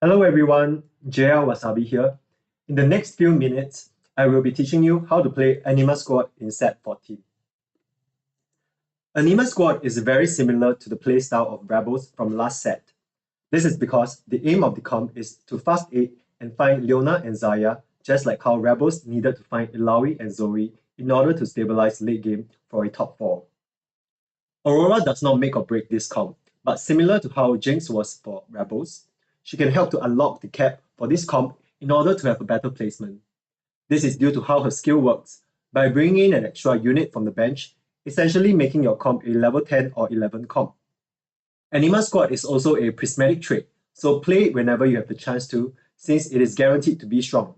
Hello everyone, JL Wasabi here. In the next few minutes, I will be teaching you how to play Anima Squad in set 14. Anima Squad is very similar to the playstyle of Rebels from last set. This is because the aim of the comp is to fast 8 and find Leona and Zarya, just like how Rebels needed to find Ilaoi and Zoe in order to stabilize late game for a top 4. Aurora does not make or break this comp, but similar to how Jinx was for Rebels, she can help to unlock the cap for this comp in order to have a better placement. This is due to how her skill works, by bringing in an extra unit from the bench, essentially making your comp a level 10 or 11 comp. Anima Squad is also a prismatic trait, so play it whenever you have the chance to, since it is guaranteed to be strong.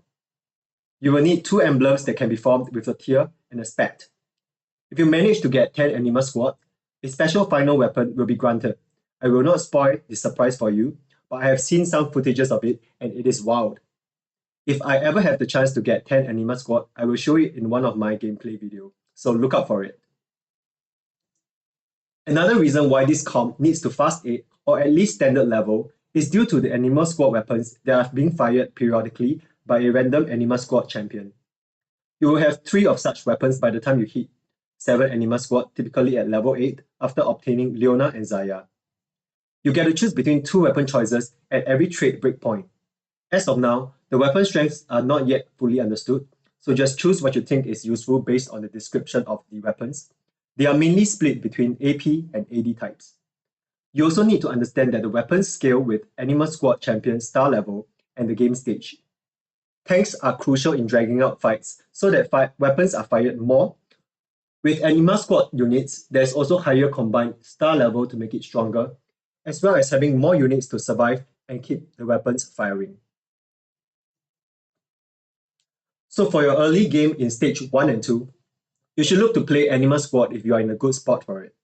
You will need 2 emblems that can be formed with a tier and a spat. If you manage to get 10 Anima Squad, a special final weapon will be granted. I will not spoil the surprise for you, but I have seen some footages of it and it is wild. If I ever have the chance to get 10 Anima Squad, I will show it in one of my gameplay videos, so look out for it. Another reason why this comp needs to fast 8 or at least standard level is due to the Anima Squad weapons that are being fired periodically by a random Anima Squad champion. You will have 3 of such weapons by the time you hit 7 Anima Squad, typically at level 8, after obtaining Leona and Zarya. You get to choose between 2 weapon choices at every trait breakpoint. As of now, the weapon strengths are not yet fully understood, so just choose what you think is useful based on the description of the weapons. They are mainly split between AP and AD types. You also need to understand that the weapons scale with Anima Squad champion star level and the game stage. Tanks are crucial in dragging out fights so that weapons are fired more. With Anima Squad units, there's also higher combined star level to make it stronger, as well as having more units to survive and keep the weapons firing. So for your early game in stage 1 and 2, you should look to play Anima Squad if you are in a good spot for it,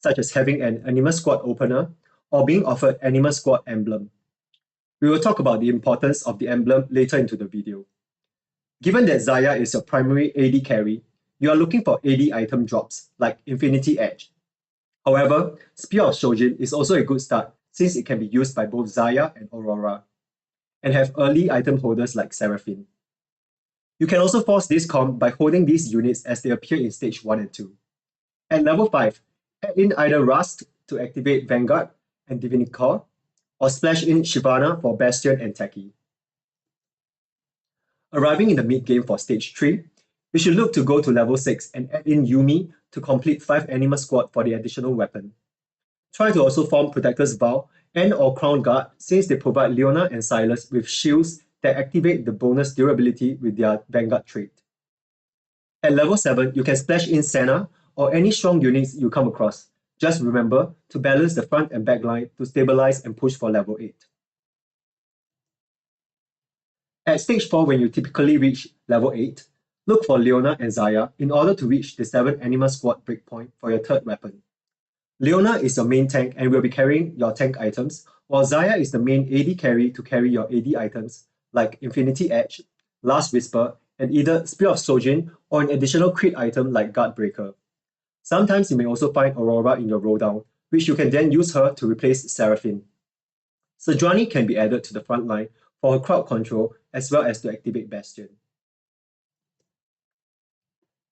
such as having an Anima Squad opener or being offered Anima Squad emblem. We will talk about the importance of the emblem later into the video. Given that Zarya is your primary AD carry, you are looking for AD item drops like Infinity Edge. However, Spear of Shojin is also a good start since it can be used by both Zarya and Aurora, and have early item holders like Seraphine. You can also force this comp by holding these units as they appear in stage 1 and 2. At level 5, add in either Rust to activate Vanguard and Divinity Core, or splash in Shyvana for Bastion and Taki. Arriving in the mid game for stage 3, we should look to go to level 6 and add in Yuumi to complete 5 Anima Squad for the additional weapon. Try to also form Protector's Vow and or Crown Guard since they provide Leona and Silas with shields that activate the bonus durability with their Vanguard trait. At level 7, you can splash in Senna or any strong units you come across. Just remember to balance the front and back line to stabilize and push for level 8. At stage 4, when you typically reach level 8, look for Leona and Zarya in order to reach the 7 Anima Squad breakpoint for your third weapon. Leona is your main tank and will be carrying your tank items, while Zarya is the main AD carry to carry your AD items like Infinity Edge, Last Whisper, and either Spear of Shojin or an additional crit item like Guard Breaker. Sometimes you may also find Aurora in your rolldown, which you can then use her to replace Seraphine. Sejuani can be added to the front line for her crowd control as well as to activate Bastion.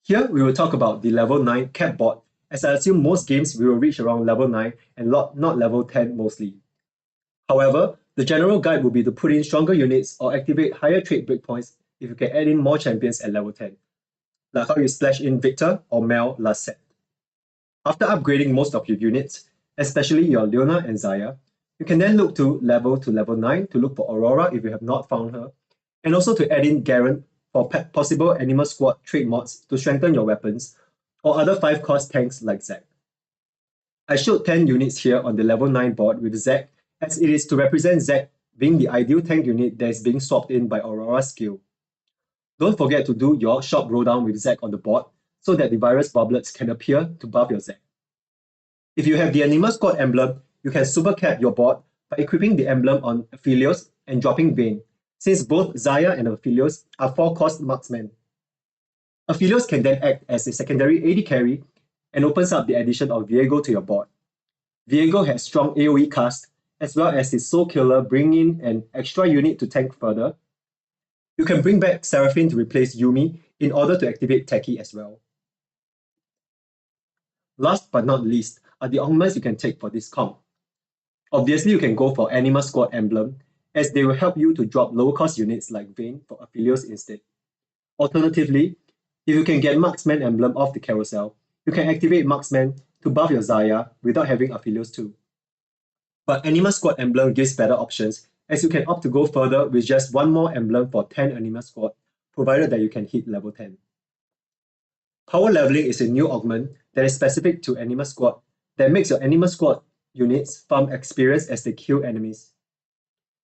Here we will talk about the level 9 cap board, as I assume most games we will reach around level 9 and not level 10 mostly. However, the general guide will be to put in stronger units or activate higher trait breakpoints if you can add in more champions at level 10, like how you splash in Victor or Mel last set. After upgrading most of your units, especially your Leona and Zarya, you can then look to level 9 to look for Aurora if you have not found her, and also to add in Garen for possible Anima Squad trait mods to strengthen your weapons, or other 5-cost tanks like Zac. I showed 10 units here on the level 9 board with Zac, as it is to represent Zac being the ideal tank unit that is being swapped in by Aurora's skill. Don't forget to do your shop rolldown with Zac on the board so that the virus boblets can appear to buff your Zac. If you have the Anima Squad emblem, you can super cap your board by equipping the emblem on Aphelios and dropping Vayne, since both Zarya and Aphelios are 4-cost marksmen. Aphelios can then act as a secondary AD carry and opens up the addition of Viego to your board. Viego has strong AoE cast as well as his Soul Killer bringing an extra unit to tank further. You can bring back Seraphine to replace Yumi in order to activate Techie as well. Last but not least are the augments you can take for this comp. Obviously, you can go for Anima Squad emblem, as they will help you to drop lower cost units like Vayne for Aphelios instead. Alternatively, if you can get Marksman emblem off the carousel, you can activate Marksman to buff your Zarya without having Aphelios too. But Anima Squad emblem gives better options, as you can opt to go further with just one more emblem for 10 Anima Squad, provided that you can hit level 10. Power leveling is a new augment that is specific to Anima Squad that makes your Anima Squad units farm experience as they kill enemies,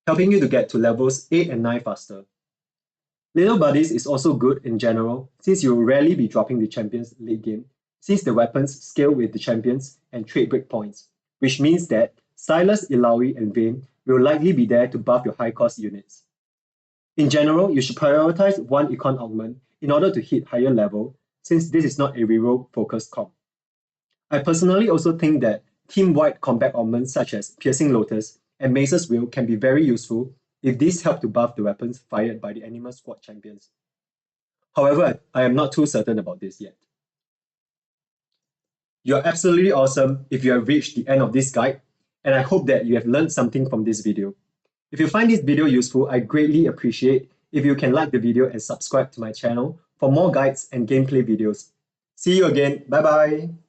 helping you to get to levels 8 and 9 faster. Little Buddies is also good in general, since you will rarely be dropping the champions late game, since the weapons scale with the champions and trade breakpoints, which means that Silas, Ilaoi, and Vayne will likely be there to buff your high cost units. In general, you should prioritize one econ augment in order to hit higher level, since this is not a reroll focused comp. I personally also think that team-wide combat augments such as Piercing Lotus and Mace's Will can be very useful if these help to buff the weapons fired by the Anima Squad champions. However, I am not too certain about this yet. You're absolutely awesome if you have reached the end of this guide, and I hope that you have learned something from this video. If you find this video useful, I greatly appreciate if you can like the video and subscribe to my channel for more guides and gameplay videos. See you again. Bye bye.